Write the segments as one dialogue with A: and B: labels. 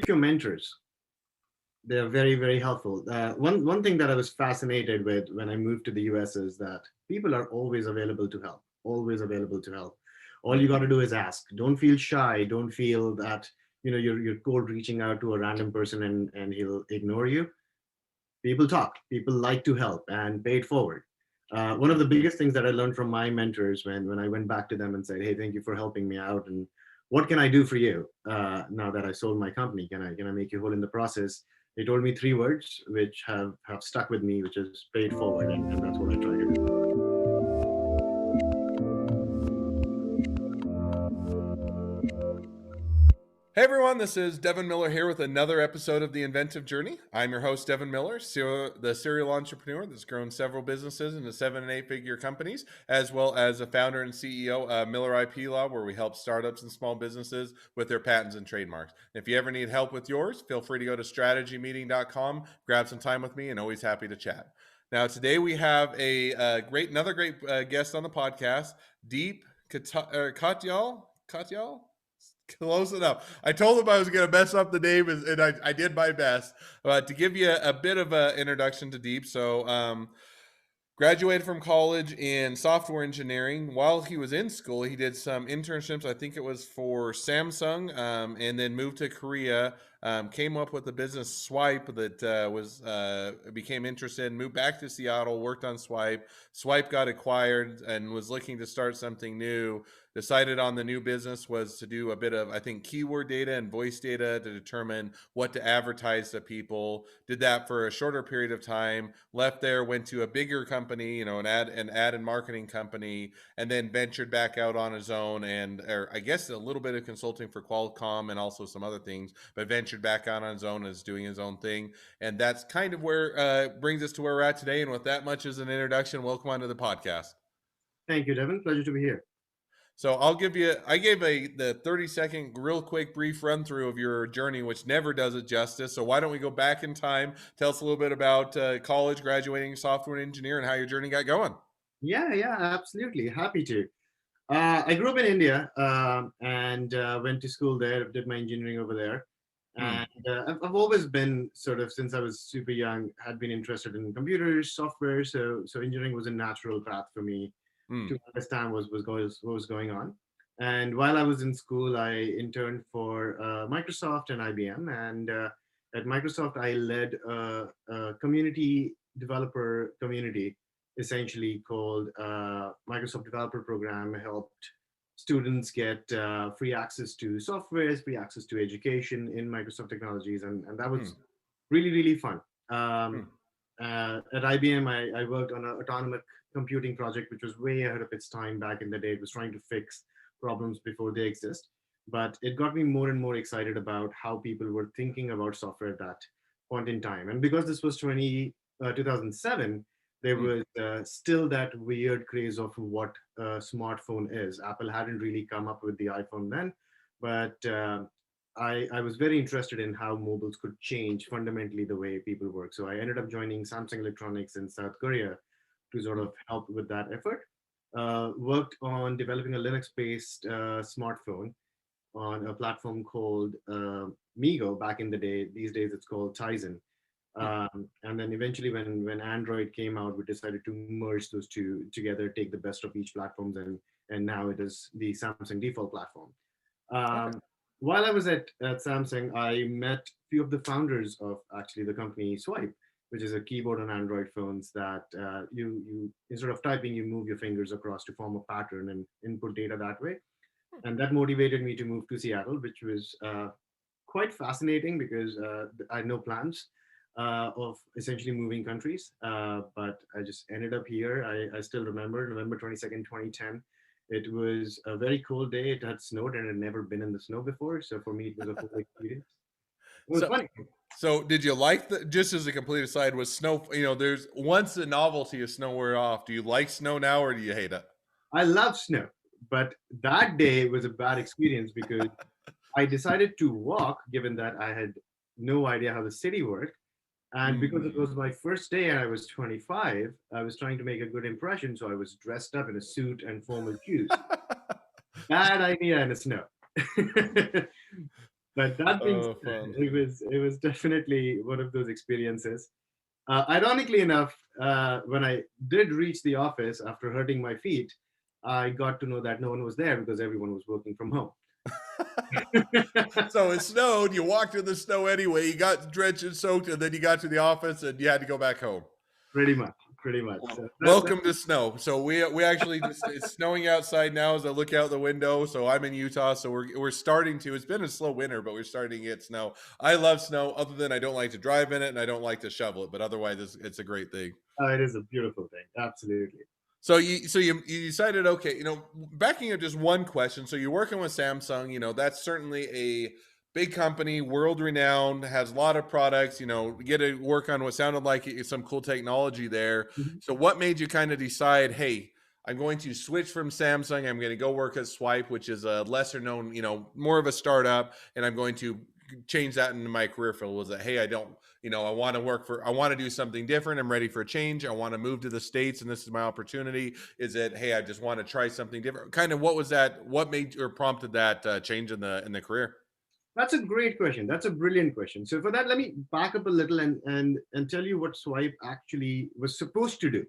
A: Your mentors, they're very, very helpful. One thing that I was fascinated with when I moved to the US is that people are always available to help, always available to help. All you got to do is ask. Don't feel shy. Don't feel that you're cold reaching out to a random person and he'll ignore you. People talk. People like to help and pay it forward. One of the biggest things that I learned from my mentors when I went back to them and said, "Hey, thank you for helping me out, and what can I do for you now that I sold my company? Can I make you whole in the process?" They told me three words which have stuck with me, which is pay it forward, and that's what I try to do.
B: Hey everyone, this is Devin Miller here with another episode of the Inventive Journey. I'm your host, Devin Miller, the serial entrepreneur that's grown several businesses into 7 and 8 figure companies, as well as a founder and CEO of Miller IP Law, where we help startups and small businesses with their patents and trademarks. If you ever need help with yours, feel free to go to strategymeeting.com, grab some time with me, and always happy to chat. Now, today we have another great guest on the podcast, Katyal. Katyal? Close enough. I told him I was going to mess up the name, and I did my best. But to give you a bit of an introduction to Deep, graduated from college in software engineering. While he was in school, he did some internships. I think it was for Samsung, and then moved to Korea. Came up with a business Swipe that became interested. Moved back to Seattle, worked on Swipe. Swipe got acquired and was looking to start something new. Decided on the new business was to do a bit of, I think, keyword data and voice data to determine what to advertise to people. Did that for a shorter period of time. Left there, went to a bigger company, an ad and marketing company, and then ventured back out on his own, or I guess a little bit of consulting for Qualcomm and also some other things, but ventured back out on his own and is doing his own thing. And that's kind of where brings us to where we're at today. And with that much as an introduction, welcome onto the podcast.
A: Thank you, Devin. Pleasure to be here.
B: So I gave the 30-second real quick brief run through of your journey, which never does it justice. So why don't we go back in time? Tell us a little bit about college, graduating software engineer, and how your journey got going.
A: Yeah, yeah, absolutely. Happy to. I grew up in India and went to school there, did my engineering over there.
B: Hmm.
A: And I've always been sort of, since I was super young, had been interested in computers, software. So engineering was a natural path for me
B: Hmm.
A: to understand what was going on. And while I was in school, I interned for Microsoft and IBM. And at Microsoft, I led a community developer community, essentially called Microsoft Developer Program. Helped students get free access to software, free access to education in Microsoft technologies, and that
B: Hmm.
A: was really, really fun.
B: Hmm.
A: At IBM, I worked on an autonomous computing project, which was way ahead of its time back in the day. It was trying to fix problems before they exist. But it got me more and more excited about how people were thinking about software at that point in time. And because this was 2007, there
B: Hmm.
A: was still that weird craze of what a smartphone is. Apple hadn't really come up with the iPhone then, but I was very interested in how mobiles could change fundamentally the way people work. So I ended up joining Samsung Electronics in South Korea to sort
B: Hmm.
A: of help with that effort. Worked on developing a Linux-based smartphone on a platform called Migo back in the day. These days it's called Tizen.
B: Hmm.
A: And then eventually, when Android came out, we decided to merge those two together, take the best of each platforms, and now it is the Samsung default platform.
B: Okay.
A: Um, while I was at Samsung, I met a few of the founders of actually the company Swipe, which is a keyboard on Android phones that you instead of typing, you move your fingers across to form a pattern and input data that way. And that motivated me to move to Seattle, which was quite fascinating because I had no plans of essentially moving countries, but I just ended up here. I still remember November 22nd, 2010. It was a very cold day. It had snowed and had never been in the snow before. So for me, it was a whole experience. It was
B: So
A: funny.
B: so did you like just as a complete aside, was snow, there's once the novelty of snow wear off, do you like snow now or do you hate it?
A: I love snow, but that day was a bad experience because I decided to walk, given that I had no idea how the city worked. And because it
B: Hmm.
A: was my first day and I was 25, I was trying to make a good impression. So I was dressed up in a suit and formal shoes. Bad idea in the snow. But that being
B: Oh,
A: said,
B: fun.
A: it was definitely one of those experiences. Ironically enough, when I did reach the office after hurting my feet, I got to know that no one was there because everyone was working from home.
B: So it snowed. You walked in the snow anyway. You got drenched and soaked, and then you got to the office and you had to go back home.
A: Pretty much, pretty much.
B: Well,
A: So that
B: welcome to snow. So we actually just it's snowing outside now as I look out the window. So I'm in Utah, so we're starting to. It's been a slow winter, but we're starting to get snow. I love snow, other than I don't like to drive in it and I don't like to shovel it. But otherwise, it's a great thing.
A: it is a beautiful thing. Absolutely.
B: So you decided, okay, backing up just one question. So you're working with Samsung, that's certainly a big company, world renowned, has a lot of products, you get to work on what sounded like some cool technology there.
A: Mhm.
B: So what made you kind of decide, hey, I'm going to switch from Samsung, I'm going to go work at Swipe, which is a lesser known, more of a startup, and I'm going to change that into my career field? Was that, hey, I don't, I want to do something different. I'm ready for a change. I want to move to the States and this is my opportunity. Is it, hey, I just want to try something different? Kind of what was that? What made or prompted that change in the career?
A: That's a great question. That's a brilliant question. So for that, let me back up a little and tell you what Swipe actually was supposed to do.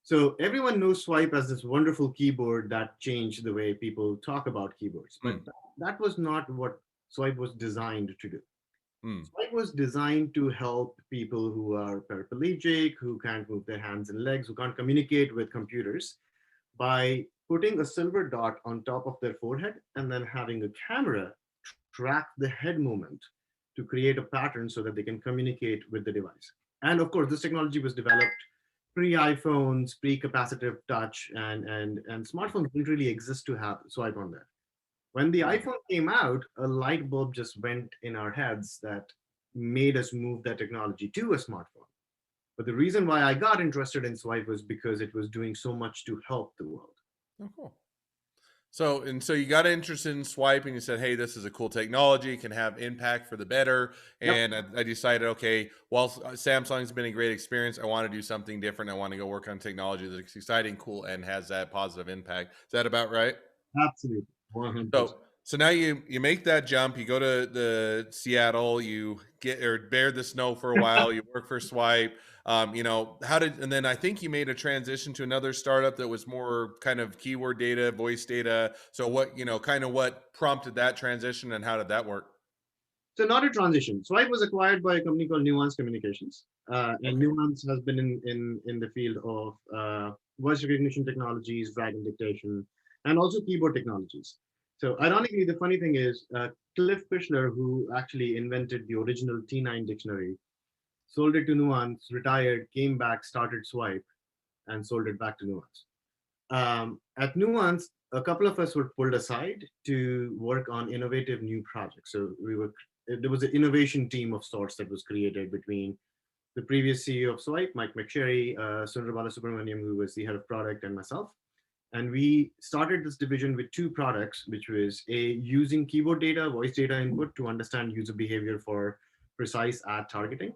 A: So everyone knows Swipe as this wonderful keyboard that changed the way people talk about keyboards, but
B: Mm,
A: that was not what Swipe was designed to do.
B: mm,
A: Swipe was designed to help people who are paraplegic, who can't move their hands and legs, who can't communicate with computers by putting a silver dot on top of their forehead and then having a camera track the head movement to create a pattern so that they can communicate with the device. And of course, this technology was developed pre-iPhones, pre-capacitive touch, and smartphones didn't really exist to have swipe on there. When the
B: mm.
A: iPhone came out, a light bulb just went in our heads that made us move that technology to a smartphone. But the reason why I got interested in Swipe was because it was doing so much to help the world.
B: Oh, cool. So you got interested in Swipe and you said, hey, this is a cool technology, it can have impact for the better.
A: Yep,
B: And I decided, okay, well, Samsung's been a great experience. I want to do something different. I want to go work on technology that's exciting, cool, and has that positive impact. Is that about right?
A: absolutely, 100%.
B: So now you make that jump. You go to the Seattle. You get or bear the snow for a while. You work for Swipe. How did and then I think you made a transition to another startup that was more kind of keyword data, voice data. So what kind of what prompted that transition and how did that work?
A: So not a transition. Swipe was acquired by a company called Nuance Communications, and
B: Okay.
A: Nuance has been in the field of voice recognition technologies, writing dictation, and also keyboard technologies. So ironically, the funny thing is, Cliff Fischler, who actually invented the original T9 dictionary, sold it to Nuance, retired, came back, started Swipe, and sold it back to Nuance. At Nuance, a couple of us were pulled aside to work on innovative new projects. So there was an innovation team of sorts that was created between the previous CEO of Swipe, Mike McSherry, Sundar Balasubramaniam, who was the head of product, and myself. And we started this division with two products, which was a using keyboard data, voice data input to understand user behavior for precise ad targeting.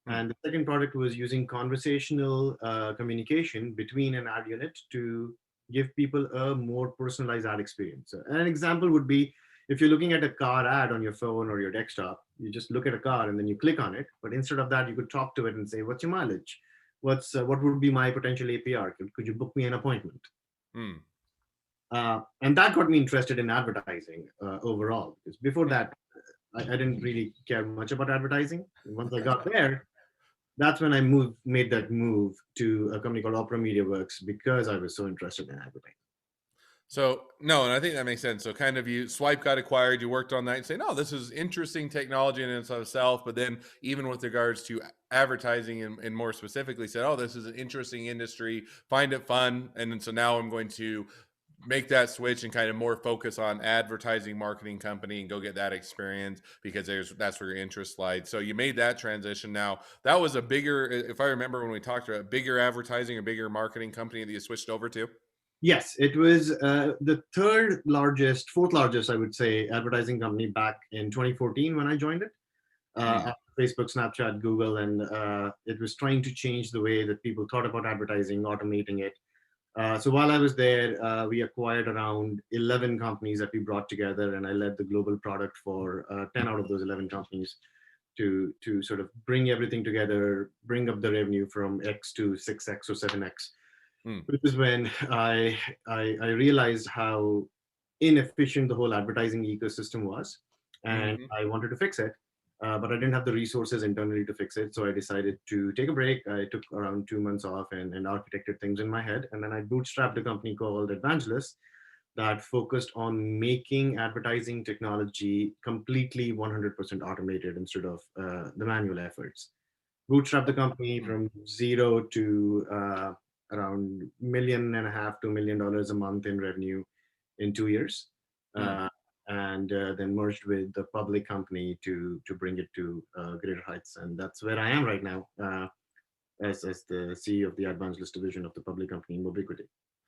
B: Hmm.
A: And the second product was using conversational communication between an ad unit to give people a more personalized ad experience. So an example would be if you're looking at a car ad on your phone or your desktop, you just look at a car and then you click on it. But instead of that, you could talk to it and say, "What's your mileage? What would be my potential APR? Could you book me an appointment?"
B: Hmm.
A: And that got me interested in advertising overall. Because before
B: Hmm.
A: that, I didn't really care much about advertising. And once I got there, that's when I made that move to a company called Opera Media Works because I was so interested in advertising.
B: So no, and I think that makes sense. So kind of you Swipe got acquired, you worked on that and say, no, this is interesting technology in and of itself. But then even with regards to advertising and more specifically said, oh, this is an interesting industry, find it fun. And then so now I'm going to make that switch and kind of more focus on advertising marketing company and go get that experience because that's where your interest lies. So you made that transition. Now that was a bigger, if I remember when we talked about bigger advertising or bigger marketing company that you switched over to.
A: Yes, it was the third largest, fourth largest, I would say, advertising company back in 2014 when I joined it.
B: Hmm.
A: After Facebook, Snapchat, Google, and it was trying to change the way that people thought about advertising, automating it. So while I was there, we acquired around 11 companies that we brought together, and I led the global product for 10 out of those 11 companies to sort of bring everything together, bring up the revenue from X to 6X or 7X,
B: Mm,
A: which is when I realized how inefficient the whole advertising ecosystem was, and
B: hmm.
A: I wanted to fix it. But I didn't have the resources internally to fix it, so I decided to take a break. I took around 2 months off and architected things in my head, and then I bootstrapped a company called Evangelist that focused on making advertising technology completely 100% automated instead of the manual efforts. Bootstrapped the company
B: Mm,
A: from zero to around million and a half to $1 million a month in revenue in 2 years,
B: mm.
A: uh, and then merged with the public company to bring it to greater heights. And that's where I am right now, as the CEO of the Advanced List division of the public company Mobiquity.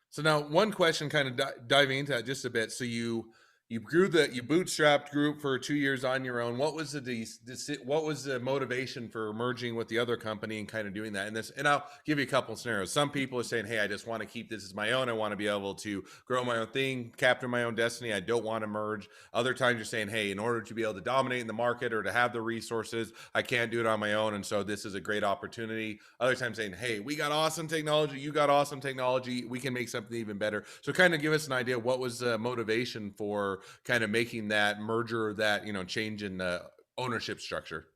B: So now, one question, kind of diving into that just a bit. So you bootstrapped group for 2 years on your own. What was what was the motivation for merging with the other company and kind of doing that? And I'll give you a couple of scenarios. Some people are saying, "Hey, I just want to keep this as my own. I want to be able to grow my own thing, capture my own destiny. I don't want to merge." Other times you're saying, "Hey, in order to be able to dominate in the market or to have the resources, I can't do it on my own, and so this is a great opportunity." Other times saying, "Hey, we got awesome technology. You got awesome technology. We can make something even better." So, kind of give us an idea. What was the motivation for kind of making that merger, that change in ownership structure?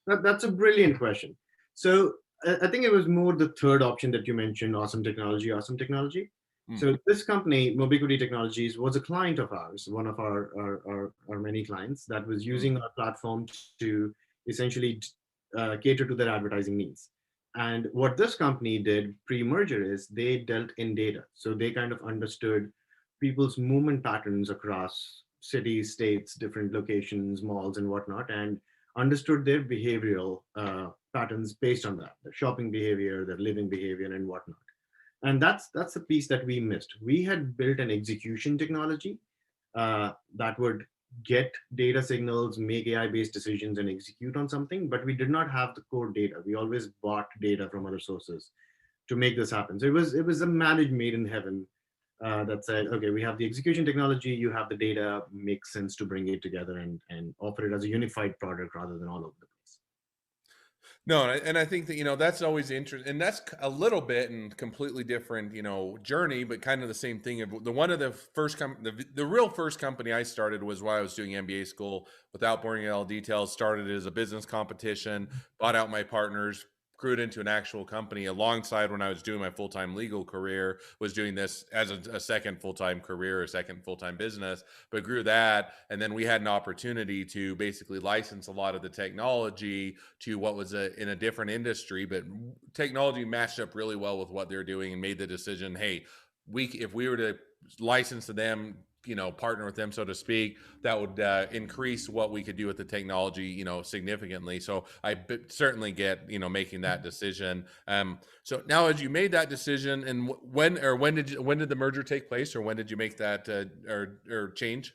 A: That's a brilliant question. So I think it was more the third option that you mentioned, awesome technology, awesome technology.
B: Mm,
A: So this company, Mobiquity Technologies, was a client of ours, one of our many clients that was using
B: mm,
A: our platform to essentially cater to their advertising needs. And what this company did pre-merger is they dealt in data. So they kind of understood people's movement patterns across cities, states, different locations, malls, and whatnot, and understood their behavioral patterns based on that, their shopping behavior, their living behavior, and whatnot. And that's the piece that we missed. We had built an execution technology that would get data signals, make AI-based decisions, and execute on something, but we did not have the core data. We always bought data from other sources to make this happen. So it was a marriage made in heaven that said, okay, we have the execution technology, you have the data, makes sense to bring it together and offer it as a unified product rather than all over the place.
B: No, and I think that that's always interesting, and that's a little bit and completely different, journey, but kind of the same thing. The one of the first the real first company I started was while I was doing MBA school. Without boring you all details, started as a business competition, bought out my partners, grew it into an actual company alongside when I was doing my full time legal career. Was doing this as a second full time career, a second full time business, but grew that, and then we had an opportunity to basically license a lot of the technology to what was in a different industry, but technology matched up really well with what they're doing and made the decision, hey, if we were to license to them, partner with them, so to speak, that would increase what we could do with the technology, significantly. So certainly get, making that decision. So now, as you made that decision, and when did the merger take place, or when did you make that or change?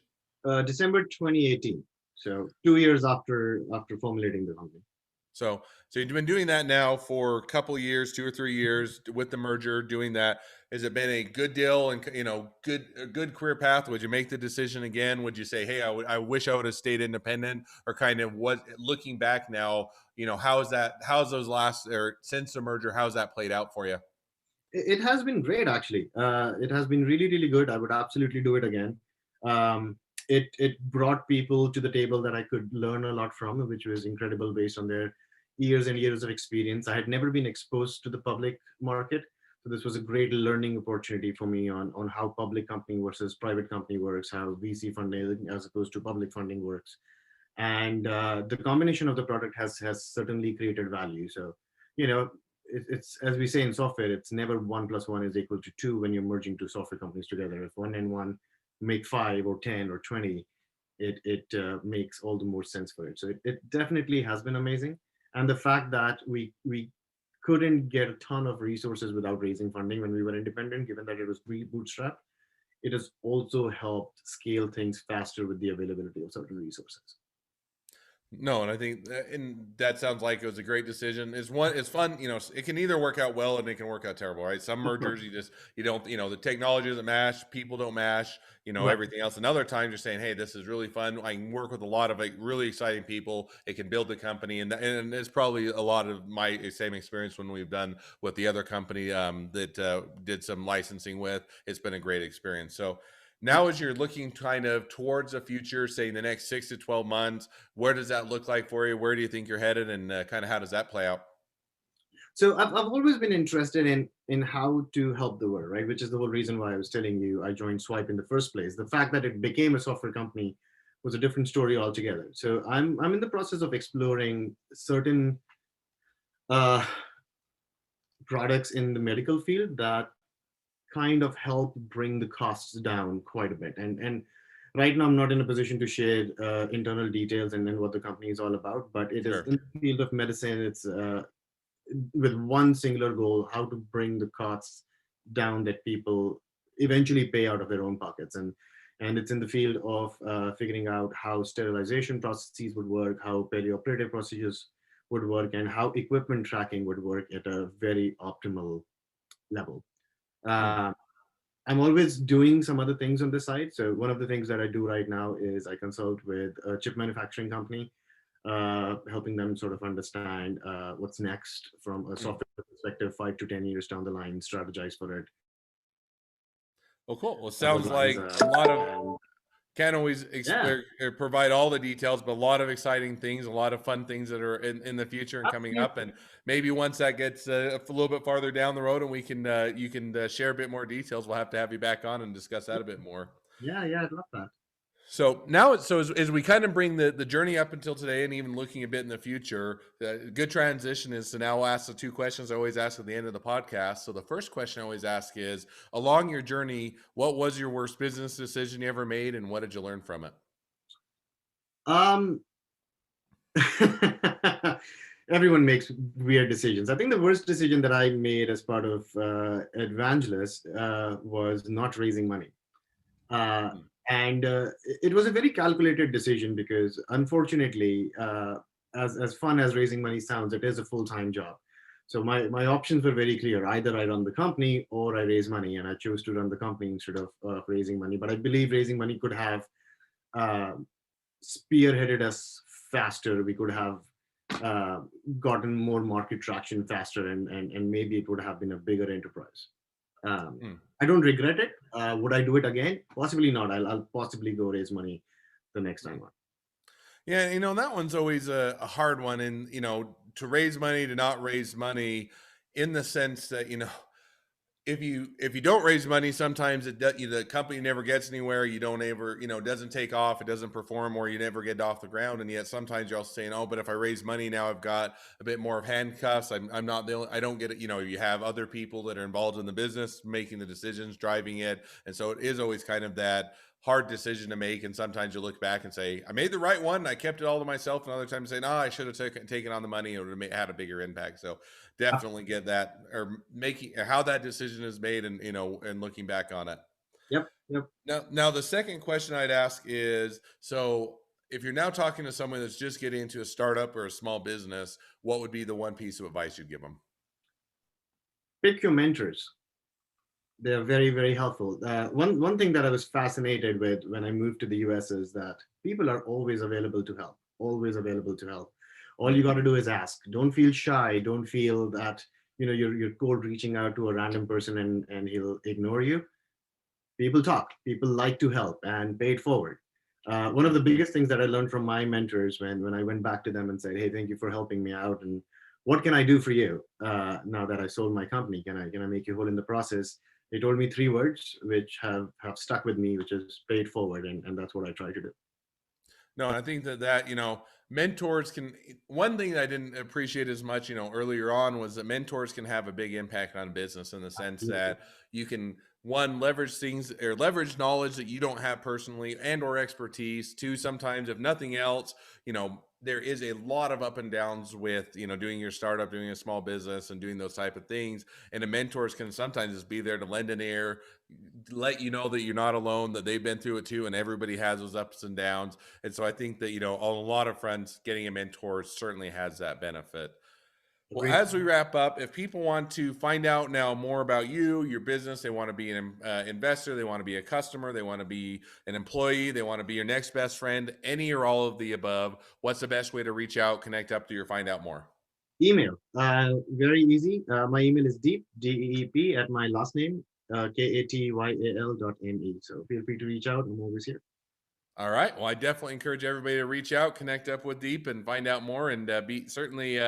A: December 2018. So 2 years after formulating the company.
B: So you've been doing that now for a couple of years, 2 or 3 years with the merger, doing that. Has it been a good deal and a good career path? Would you make the decision again? Would you say, hey, I wish I would have stayed independent, or kind of what, looking back now, how's those last, or since the merger, how's that played out for you?
A: It has been great, actually. It has been really, really good. I would absolutely do it again. It brought people to the table that I could learn a lot from, which was incredible based on their years and years of experience. I had never been exposed to the public market, so this was a great learning opportunity for me on how public company versus private company works, how VC funding as opposed to public funding works, and the combination of the product has certainly created value. So, you know, it's as we say in software, it's never 1 plus 1 is equal to 2 when you're merging two software companies together. If one and one make 5 or 10 or 20, it makes all the more sense for it. So it definitely has been amazing, and the fact that we couldn't get a ton of resources without raising funding when we were independent, given that it was bootstrapped, it has also helped scale things faster with the availability of certain resources.
B: No, and I think and that sounds like it was a great decision. It's fun, it can either work out well and it can work out terrible, right? Some
A: Of course.
B: mergers you don't, the technology doesn't match, people don't match,
A: Right.
B: everything else. And other times you're saying, hey, this is really fun. I can work with a lot of like really exciting people. It can build the company, and it's probably a lot of my same experience when we've done with the other company that did some licensing with. It's been a great experience. So
A: Yep.
B: now, as you're looking kind of towards the future, say in the next 6 to 12 months, where does that look like for you? Where do you think you're headed, and kind of how does that play out?
A: So I've always been interested in how to help the world, right? Which is the whole reason why I was telling you I joined Swipe in the first place. The fact that it became a software company was a different story altogether. So I'm in the process of exploring certain uh, products in the medical field that kind of help bring the costs down quite a bit. And right now I'm not in a position to share internal details and then what the company is all about, but it is
B: Sure.
A: in the field of medicine. It's with one singular goal: how to bring the costs down that people eventually pay out of their own pockets. And it's in the field of figuring out how sterilization processes would work, how perioperative procedures would work, and how equipment tracking would work at a very optimal level.
B: Hmm.
A: uh, I'm always doing some other things on the side. So one of the things that I do right now is I consult with a chip manufacturing company, helping them sort of understand what's next from a
B: Hmm.
A: software perspective, 5 to 10 years down the line, strategize for it,
B: Well, cool. Well, it
A: along those
B: sounds
A: lines.
B: like a lot of
A: And
B: can't always
A: yeah,
B: provide all the details, but a lot of exciting things, a lot of fun things that are in the future and coming up.
A: absolutely.
B: And maybe once that gets a little bit farther down the road, and we can you can share a bit more details, we'll have to have you back on and discuss that a bit more.
A: Yeah, yeah, I'd love that.
B: So now, as we kind of bring the journey up until today, and even looking a bit in the future, a good transition is to now ask the two questions I always ask at the end of the podcast. So the first question I always ask is, along your journey, what was your worst business decision you ever made, and what did you learn from it?
A: Um, everyone makes weird decisions. I think the worst decision that I made as part of Evangelist was not raising money. Uh,
B: Mm.
A: and it was a very calculated decision because, unfortunately, as fun as raising money sounds, it is a full time job. So my options were very clear: either I run the company or I raise money, and I chose to run the company instead of raising money. But I believe raising money could have uh, spearheaded us faster. We could have uh, gotten more market traction faster, and maybe it would have been a bigger enterprise. Um,
B: Mm.
A: I don't regret it. Would I do it again? Possibly not. I'll possibly go raise money the next time
B: Mm.
A: around.
B: Yeah, that one's always a hard one, and to raise money, to not raise money, in the sense that if you don't raise money, sometimes the company never gets anywhere. You don't ever, it doesn't take off, it doesn't perform, or you never get off the ground. And yet sometimes you're also saying, oh, but if I raise money now, I've got a bit more of handcuffs. I'm not the only, I don't get it. You have other people that are involved in the business, making the decisions, driving it, and so it is always kind of that hard decision to make. And sometimes you look back and say, I made the right one. I kept it all to myself. And other times say, no, I should have taken on the money. It would have had a bigger impact. So definitely get that, or making how that decision is made, and and looking back on it.
A: Yep, yep.
B: Now the second question I'd ask is, so if you're now talking to someone that's just getting into a startup or a small business, what would be the one piece of advice you'd give them?
A: Pick your mentors. They're very, very helpful. One thing that I was fascinated with when I moved to the US is that people are always available to help. Always available to help. All you
B: Hmm.
A: got to do is ask. Don't feel shy. Don't feel that you're cold reaching out to a random person and he'll ignore you. People talk. People like to help and pay it forward. One of the biggest things that I learned from my mentors when I went back to them and said, "Hey, thank you for helping me out, and what can I do for you now that I sold my company? Can I make you whole in the process?" They told me three words which have stuck with me, which is "pay it forward," and that's what I try to do.
B: No, and I think that mentors can. One thing that I didn't appreciate as much, earlier on, was that mentors can have a big impact on business, in the sense
A: Absolutely.
B: that you can, one, leverage things or leverage knowledge that you don't have personally, and or expertise. Two, sometimes if nothing else, there is a lot of up and downs with, doing your startup, doing a small business, and doing those type of things. And the mentors can sometimes just be there to lend an ear, let you know that you're not alone, that they've been through it too, and everybody has those ups and downs. And so I think that, a lot of friends, getting a mentor certainly has that benefit. Well,
A: Agreed.
B: as we wrap up, if people want to find out now more about you, your business, they want to be an investor, they want to be a customer, they want to be an employee, they want to be your next best friend, any or all of the above, what's the best way to reach out, connect up to you, or find out more?
A: Email. Very easy. My email is deep at my last name, katyal.me. So feel free to reach out. I'm always here.
B: All right. Well, I definitely encourage everybody to reach out, connect up with Deep, and find out more, and be certainly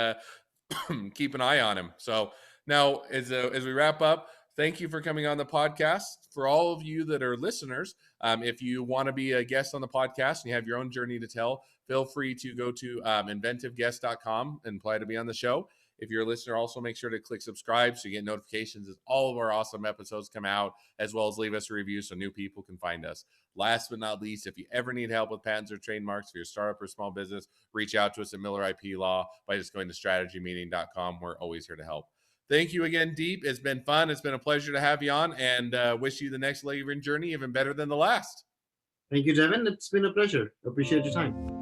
B: keep an eye on him. So now, as we wrap up, thank you for coming on the podcast. For all of you that are listeners, if you want to be a guest on the podcast and you have your own journey to tell, feel free to go to inventiveguest.com and apply to be on the show. If you're a listener, also make sure to click subscribe so you get notifications as all of our awesome episodes come out, as well as leave us a review so new people can find us. Last but not least, if you ever need help with patents or trademarks for your startup or small business, reach out to us at Miller IP Law by just going to strategymeeting.com. We're always here to help. Thank you again, Deep. It's been fun. It's been a pleasure to have you on, and wish you the next leg of your journey even better than the last.
A: Thank you, Devin. It's been a pleasure. Appreciate your time.